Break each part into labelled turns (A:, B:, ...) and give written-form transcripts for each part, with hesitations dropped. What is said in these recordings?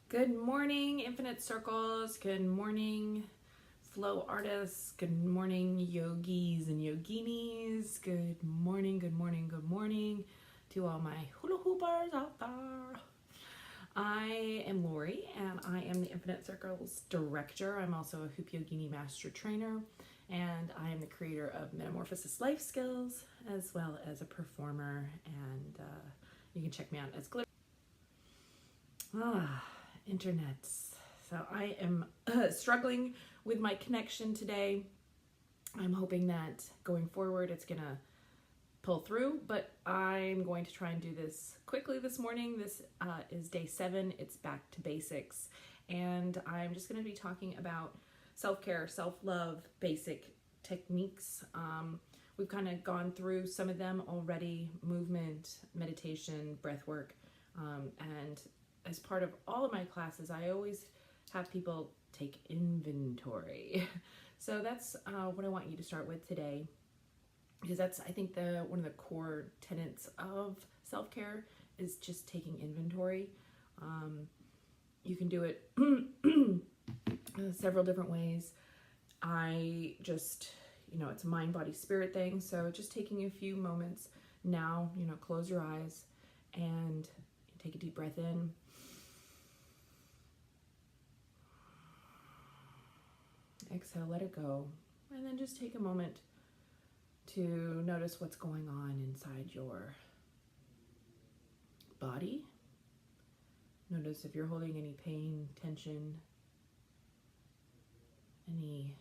A: Good morning, Infinite Circles. Good morning, flow artists. Good morning, yogis and yoginis. Good morning, good morning, good morning to all my hula hoopers out there. I am Lori and I am the Infinite Circles director. I'm also a Hoop Yogini master trainer, and I am the creator of Metamorphosis Life Skills as well as a performer. And you can check me out as Glitter. Internets. So I am struggling with my connection today. I'm hoping that going forward it's gonna pull through, but I'm going to try and do this quickly this morning. This is day 7. It's back to basics, and I'm just going to be talking about self-care, self-love, basic techniques. We've kind of gone through some of them already: movement, meditation, breath work, and as part of all of my classes, I always have people take inventory. So that's what I want you to start with today, because that's, I think, one of the core tenets of self-care is just taking inventory. You can do it several different ways. I just, it's a mind, body, spirit thing. So just taking a few moments now, close your eyes and take a deep breath in. Exhale, let it go. And then just take a moment to notice what's going on inside your body. Notice if you're holding any pain, tension, any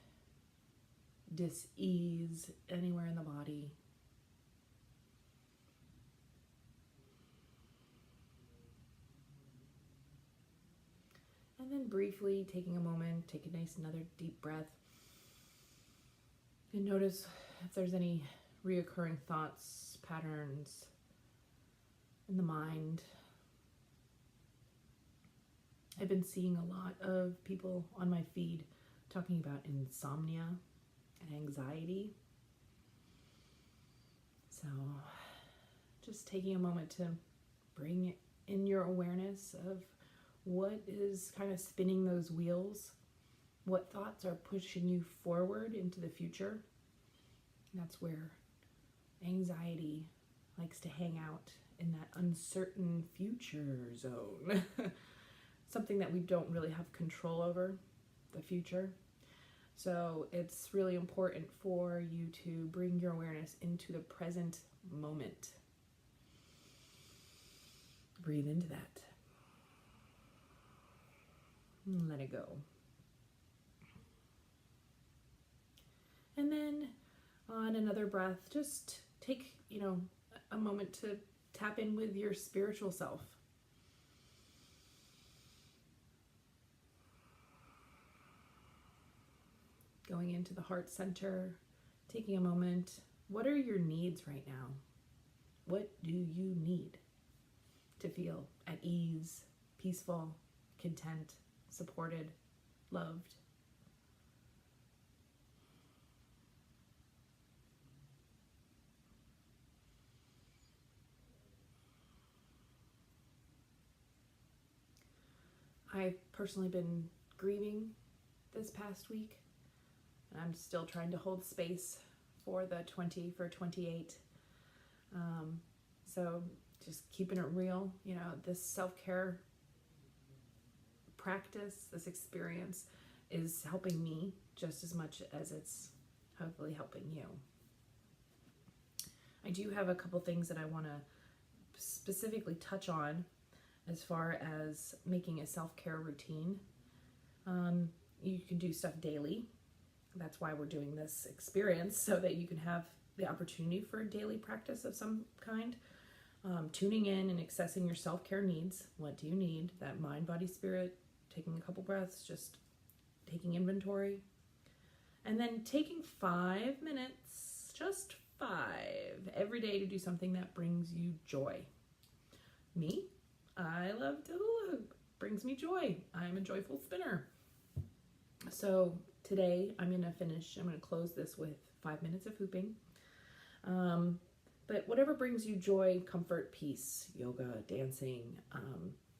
A: dis-ease anywhere in the body. And then briefly taking a moment, take a nice another deep breath, and notice if there's any reoccurring thoughts, patterns in the mind. I've been seeing a lot of people on my feed talking about insomnia and anxiety. So just taking a moment to bring in your awareness of what is kind of spinning those wheels, what thoughts are pushing you forward into the future. That's where anxiety likes to hang out, in that uncertain future zone. Something that we don't really have control over, the future. So it's really important for you to bring your awareness into the present moment. Breathe into that. And let it go. And then on another breath, just take, a moment to tap in with your spiritual self. Going into the heart center, taking a moment. What are your needs right now? What do you need to feel at ease, peaceful, content, supported, loved? I've personally been grieving this past week, and I'm still trying to hold space for 28. So just keeping it real, this self-care practice, this experience is helping me just as much as it's hopefully helping you. I do have a couple things that I want to specifically touch on as far as making a self-care routine. You can do stuff daily. That's why we're doing this experience, so that you can have the opportunity for a daily practice of some kind. Tuning in and accessing your self-care needs. What do you need? That mind, body, spirit. Taking a couple breaths, just taking inventory. And then taking 5 minutes, just 5, every day to do something that brings you joy. Me, I love to hula hoop. Brings me joy. I'm a joyful spinner. So today I'm going to close this with 5 minutes of hooping. But whatever brings you joy, comfort, peace, yoga, dancing,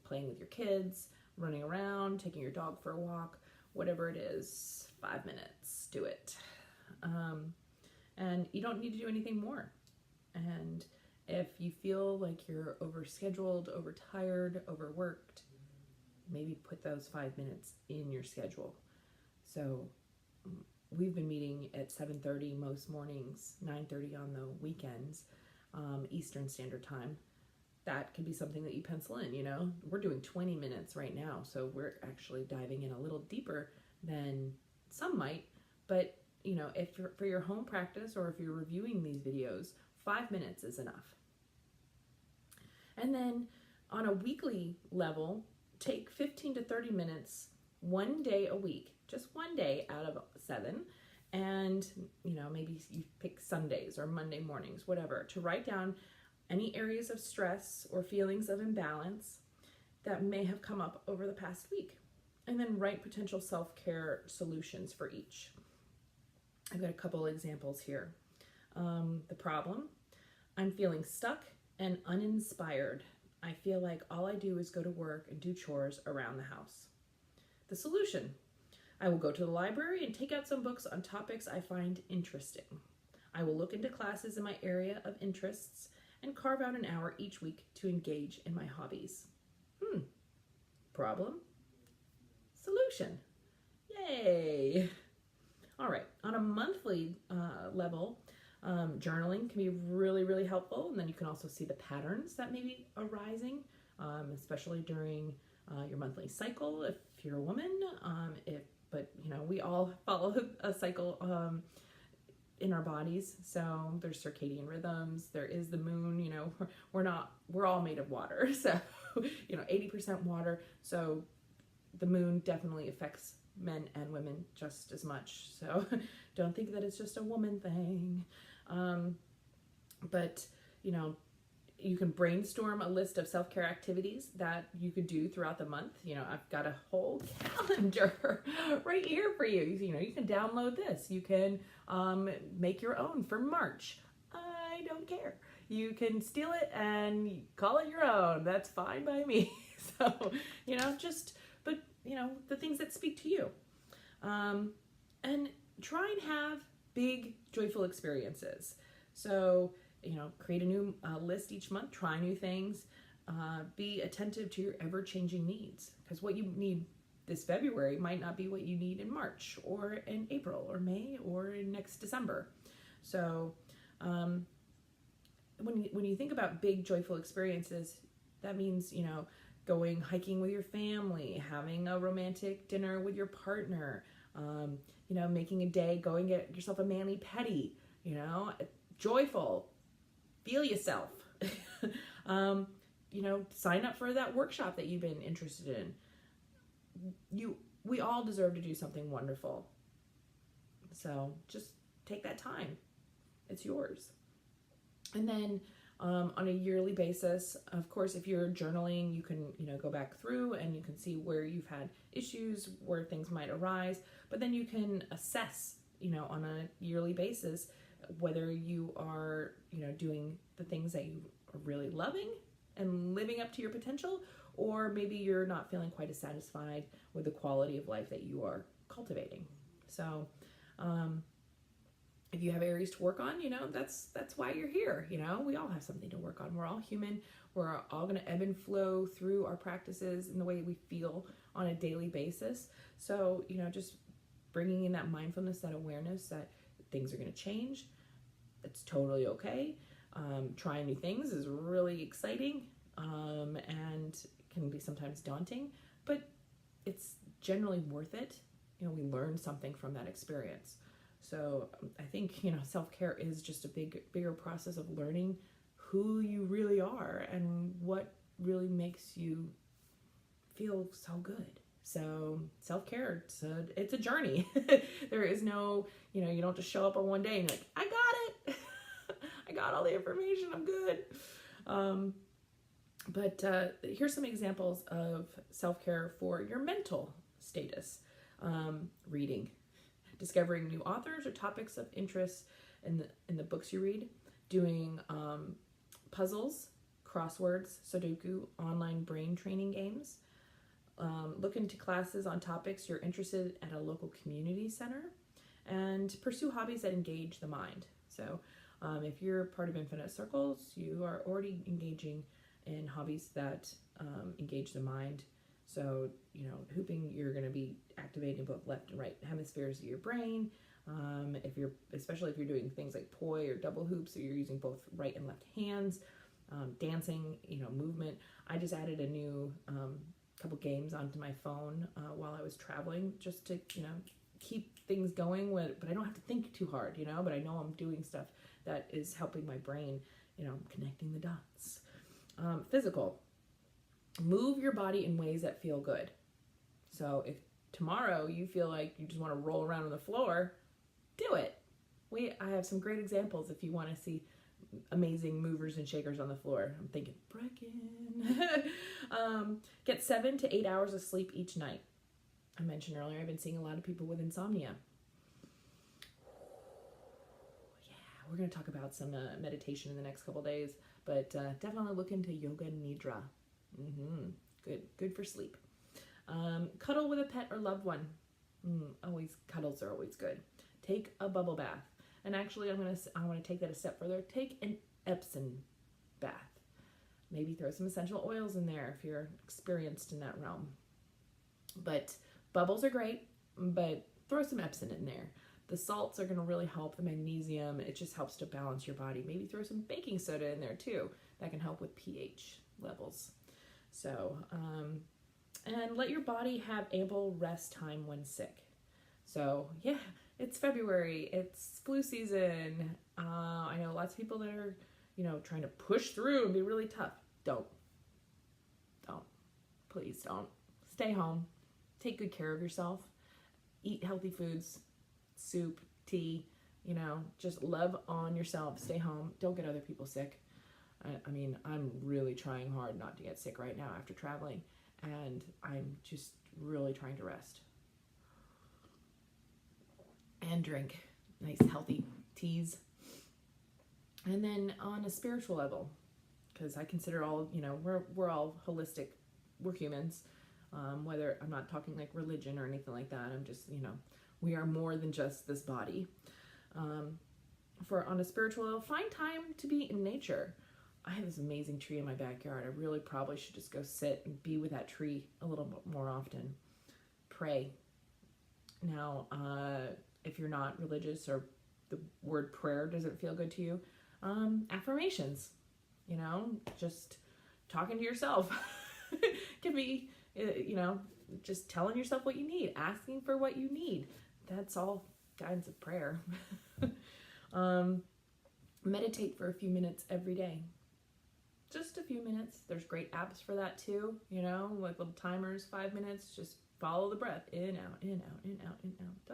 A: playing with your kids, running around, taking your dog for a walk, whatever it is, 5 minutes, do it. And you don't need to do anything more. And if you feel like you're overscheduled, overtired, overworked, maybe put those 5 minutes in your schedule. So we've been meeting at 7:30 most mornings, 9:30 on the weekends, Eastern Standard Time. That could be something that you pencil in, We're doing 20 minutes right now, so we're actually diving in a little deeper than some might. But, if for your home practice or if you're reviewing these videos, 5 minutes is enough. And then on a weekly level, take 15 to 30 minutes one day a week, just one day out of 7. And, maybe you pick Sundays or Monday mornings, whatever, to write down any areas of stress or feelings of imbalance that may have come up over the past week. And then write potential self-care solutions for each. I've got a couple examples here. The problem: I'm feeling stuck and uninspired. I feel like all I do is go to work and do chores around the house. The solution: I will go to the library and take out some books on topics I find interesting. I will look into classes in my area of interests and carve out an hour each week to engage in my hobbies. Problem, solution. Yay! All right, on a monthly level, journaling can be really, really helpful. And then you can also see the patterns that may be arising, especially during your monthly cycle if you're a woman. But we all follow a cycle in our bodies. So there's circadian rhythms. There is the moon. We're all made of water. So 80% water. So the moon definitely affects men and women just as much. So don't think that it's just a woman thing. But you can brainstorm a list of self-care activities that you could do throughout the month. I've got a whole calendar right here for you. You can download this. You can make your own for March. I don't care. You can steal it and call it your own. That's fine by me. So, the things that speak to you. And try and have big, joyful experiences. So, create a new list each month, try new things, be attentive to your ever-changing needs. Because what you need this February might not be what you need in March or in April or May or in next December. So when you think about big, joyful experiences, that means, going hiking with your family, having a romantic dinner with your partner, making a day, going get yourself a mani pedi, joyful, feel yourself, sign up for that workshop that you've been interested in. We all deserve to do something wonderful. So just take that time. It's yours. And then on a yearly basis, of course, if you're journaling, you can, go back through and you can see where you've had issues, where things might arise, but then you can assess, on a yearly basis, whether you are, doing the things that you are really loving and living up to your potential, or maybe you're not feeling quite as satisfied with the quality of life that you are cultivating. So, if you have areas to work on, that's why you're here. We all have something to work on. We're all human. We're all going to ebb and flow through our practices in the way we feel on a daily basis. So, just bringing in that mindfulness, that awareness that things are going to change. It's totally okay. Trying new things is really exciting and can be sometimes daunting, but it's generally worth it. We learn something from that experience. So I think, self-care is just a bigger process of learning who you really are and what really makes you feel so good. So self-care, it's a journey. There is no, you don't just show up on one day and you're like, I got it. I got all the information. I'm good. But here's some examples of self-care for your mental status. Reading. Discovering new authors or topics of interest in the books you read, doing puzzles, crosswords, Sudoku, online brain training games, Look into classes on topics you're interested at a local community center, and pursue hobbies that engage the mind. So if you're part of Infinite Circles, you are already engaging in hobbies that engage the mind. So, hooping, you're going to be activating both left and right hemispheres of your brain. Especially if you're doing things like poi or double hoops, so you're using both right and left hands. Dancing, movement. I just added a new couple games onto my phone while I was traveling, just to, keep things going but I don't have to think too hard, but I know I'm doing stuff that is helping my brain, connecting the dots. Physical. Move your body in ways that feel good. So if tomorrow you feel like you just want to roll around on the floor, do it. I have some great examples if you want to see amazing movers and shakers on the floor. I'm thinking, Brecken. Get 7 to 8 hours of sleep each night. I mentioned earlier, I've been seeing a lot of people with insomnia. Yeah, we're going to talk about some meditation in the next couple days, but definitely look into yoga nidra. Good for sleep. Cuddle with a pet or loved one. Cuddles are always good. Take a bubble bath. And actually, I want to take that a step further. Take an Epsom bath. Maybe throw some essential oils in there if you're experienced in that realm. But bubbles are great, but throw some Epsom in there. The salts are going to really help, the magnesium. It just helps to balance your body. Maybe throw some baking soda in there too. That can help with pH levels. So, and let your body have ample rest time when sick. So, yeah, it's February. It's flu season. I know lots of people that are, trying to push through and be really tough. Don't. Please don't. Stay home. Take good care of yourself. Eat healthy foods, soup, tea, just love on yourself. Stay home. Don't get other people sick. I'm really trying hard not to get sick right now after traveling, and I'm just really trying to rest. And drink nice healthy teas. And then on a spiritual level, because I consider all, we're all holistic, we're humans, whether I'm not talking like religion or anything like that. I'm just, we are more than just this body. On a spiritual level, find time to be in nature. I have this amazing tree in my backyard. I really probably should just go sit and be with that tree a little bit more often. Pray. Now, if you're not religious or the word prayer doesn't feel good to you, affirmations, just talking to yourself. Can be, just telling yourself what you need, asking for what you need. That's all kinds of prayer. Meditate for a few minutes every day. Just a few minutes. There's great apps for that too, like little timers, 5 minutes, just follow the breath, in, out, in, out, in, out, in, out,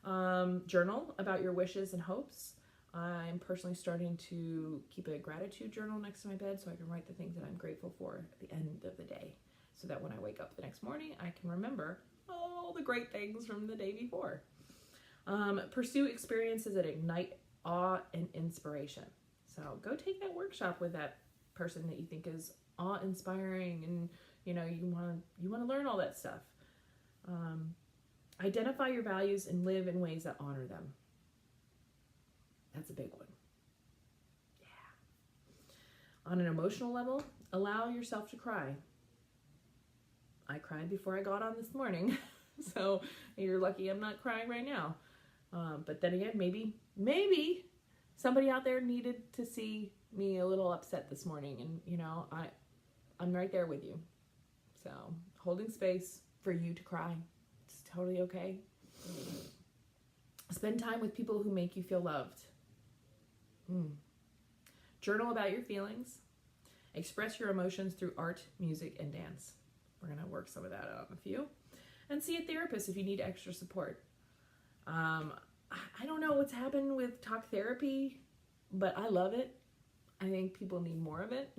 A: done. Journal about your wishes and hopes. I'm personally starting to keep a gratitude journal next to my bed so I can write the things that I'm grateful for at the end of the day, so that when I wake up the next morning, I can remember all the great things from the day before. Pursue experiences that ignite awe and inspiration. So go take that workshop with that person that you think is awe-inspiring, and you want to learn all that stuff. Identify your values and live in ways that honor them. That's a big one. Yeah. On an emotional level, allow yourself to cry. I cried before I got on this morning, so you're lucky I'm not crying right now. But then again, maybe somebody out there needed to see me a little upset this morning, and I'm right there with you. So holding space for you to cry. It's totally okay. Spend time with people who make you feel loved. Journal about your feelings. Express your emotions through art, music, and dance. We're going to work some of that out with you. And see a therapist if you need extra support. I don't know what's happened with talk therapy, but I love it. I think people need more of it.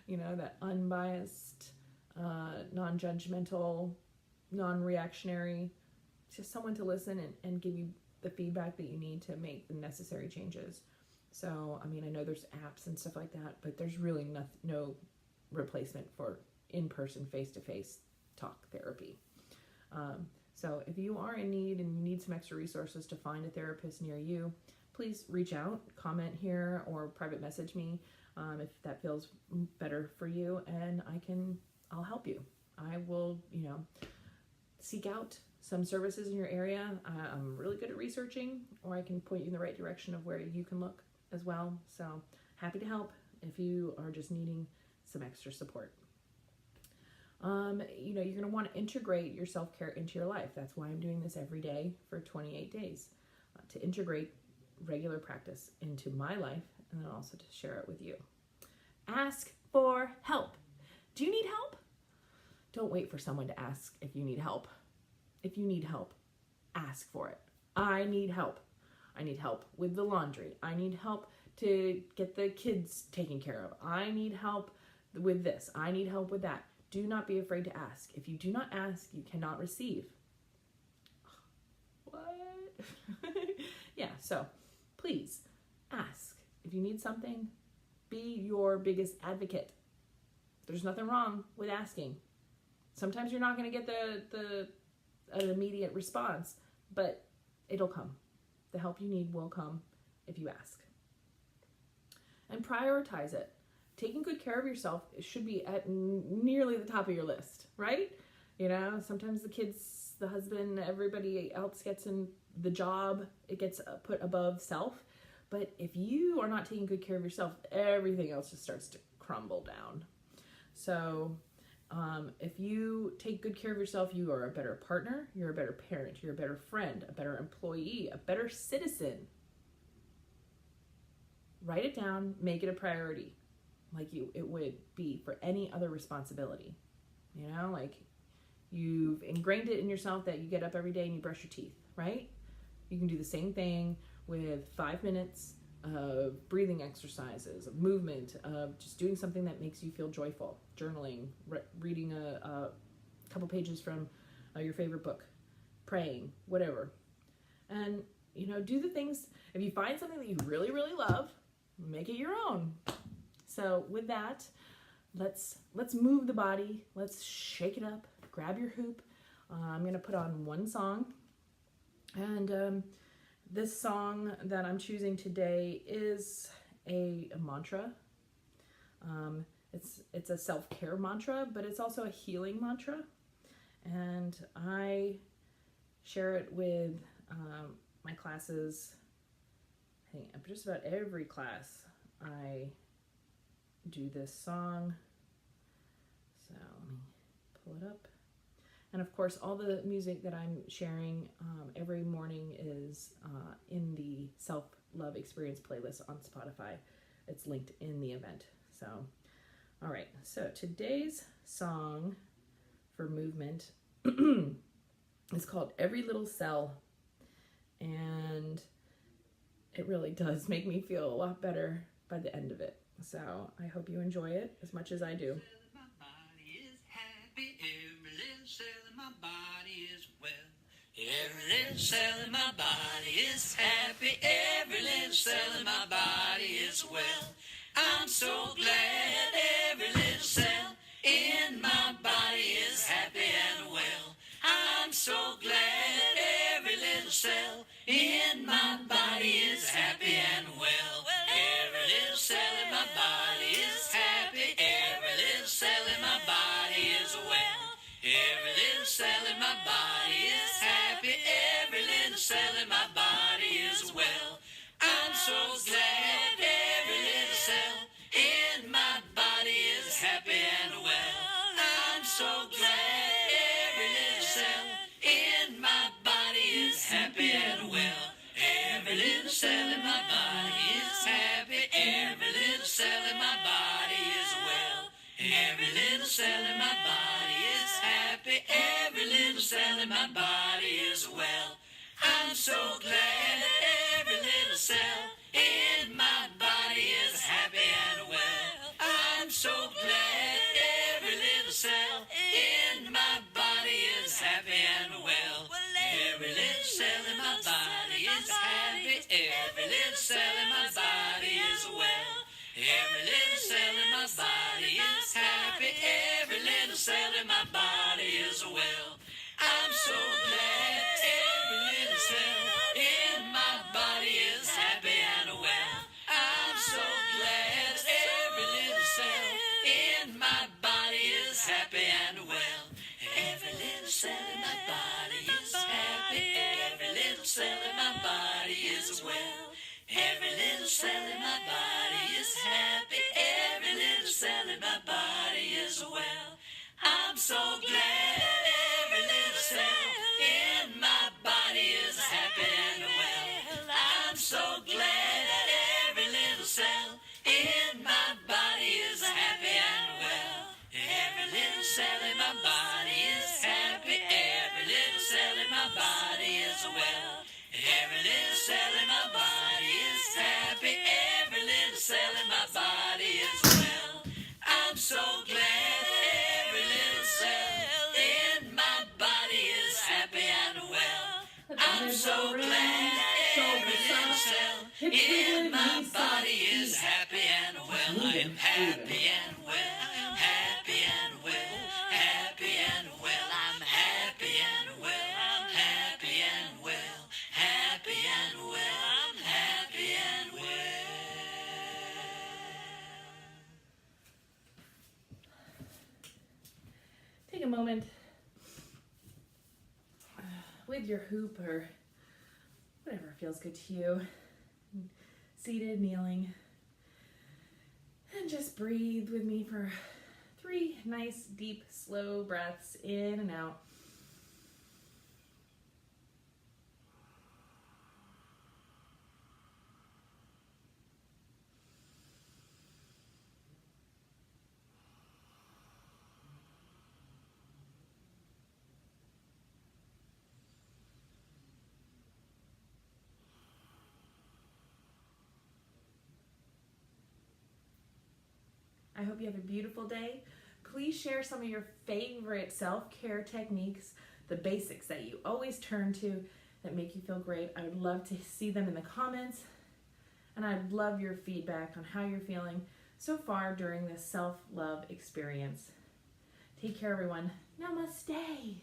A: That unbiased, non-judgmental, non-reactionary, just someone to listen and give you the feedback that you need to make the necessary changes. So, I know there's apps and stuff like that, but there's really no replacement for in-person, face-to-face talk therapy. So if you are in need and you need some extra resources to find a therapist near you, please reach out, comment here, or private message me if that feels better for you, and I'll help you. I will, seek out some services in your area. I'm really good at researching, or I can point you in the right direction of where you can look as well. So happy to help if you are just needing some extra support. You're going to want to integrate your self-care into your life. That's why I'm doing this every day for 28 days, to integrate regular practice into my life, and then also to share it with you. Ask for help. Do you need help? Don't wait for someone to ask if you need help. If you need help, ask for it. I need help. I need help with the laundry. I need help to get the kids taken care of. I need help with this. I need help with that. Do not be afraid to ask. If you do not ask, you cannot receive. What? Yeah, so please ask. If you need something, be your biggest advocate. There's nothing wrong with asking. Sometimes you're not going to get an immediate response, but it'll come. The help you need will come if you ask. And prioritize it. Taking good care of yourself should be at nearly the top of your list, right? Sometimes the kids, the husband, everybody else gets in the job, it gets put above self. But if you are not taking good care of yourself, everything else just starts to crumble down. So if you take good care of yourself, you are a better partner, you're a better parent, you're a better friend, a better employee, a better citizen. Write it down, make it a priority, like it would be for any other responsibility. Like you've ingrained it in yourself that you get up every day and you brush your teeth, right? You can do the same thing with 5 minutes of breathing exercises, of movement, of just doing something that makes you feel joyful, journaling, reading a couple pages from your favorite book, praying, whatever. And, do the things. If you find something that you really, really love, make it your own. So with that, let's move the body. Let's shake it up. Grab your hoop. I'm going to put on one song. And this song that I'm choosing today is a mantra. It's a self-care mantra, but it's also a healing mantra. And I share it with my classes. I think just about every class I do this song. So let me pull it up. And of course, all the music that I'm sharing every morning is in the Self-Love Experience playlist on Spotify. It's linked in the event. So, all right. So today's song for movement is called Every Little Cell. And it really does make me feel a lot better by the end of it. So I hope you enjoy it as much as I do.
B: Every little cell in my body is happy. Every little cell in my body is well. I'm so glad every little cell in my body is happy and well. I'm so glad every little cell in my body is happy and well. Every little cell in my body is happy. Every little cell in my body is well. Every little cell in my body is happy. Every little cell in my body is well. I'm so glad every little cell in my body is happy and well. I'm so glad every little cell in my body is happy and well. Every little cell in my body is happy. Every little cell in my body is well. Every little cell in my body is happy. Every little cell in my body is well. I'm so glad that every little cell in my body is happy and well. I'm so glad every little cell in my body is happy and well. Every little cell in my body is happy. Every little cell in my body is well. Every little cell in my body is happy. Every little cell in my body is is well. I'm so glad every little cell in my body is happy and well. I'm so glad every little cell in my body is happy and well. Every little cell in my body is happy. Every little cell in my body is well. Every little cell in my body is happy. Every little cell in my body is well. I'm so glad every little cell in my body is happy and well. I'm so glad every little cell in my body is happy and well. Every little cell in my body is happy. Every little cell in my body is well. Every little cell in my body is happy. Every little cell in my body is well. I'm so glad every little cell in my body is happy and well. I'm so glad every little cell in my body is happy and well. I am happy and well. Happy and well. Happy and well. I'm happy and well. Happy and well. Happy and well. I'm happy and well.
A: Take a moment with your hoop or whatever feels good to you, seated, kneeling, and just breathe with me for 3 nice, deep, slow breaths in and out. I hope you have a beautiful day. Please share some of your favorite self-care techniques, the basics that you always turn to that make you feel great. I would love to see them in the comments, and I'd love your feedback on how you're feeling so far during this self-love experience. Take care, everyone. Namaste.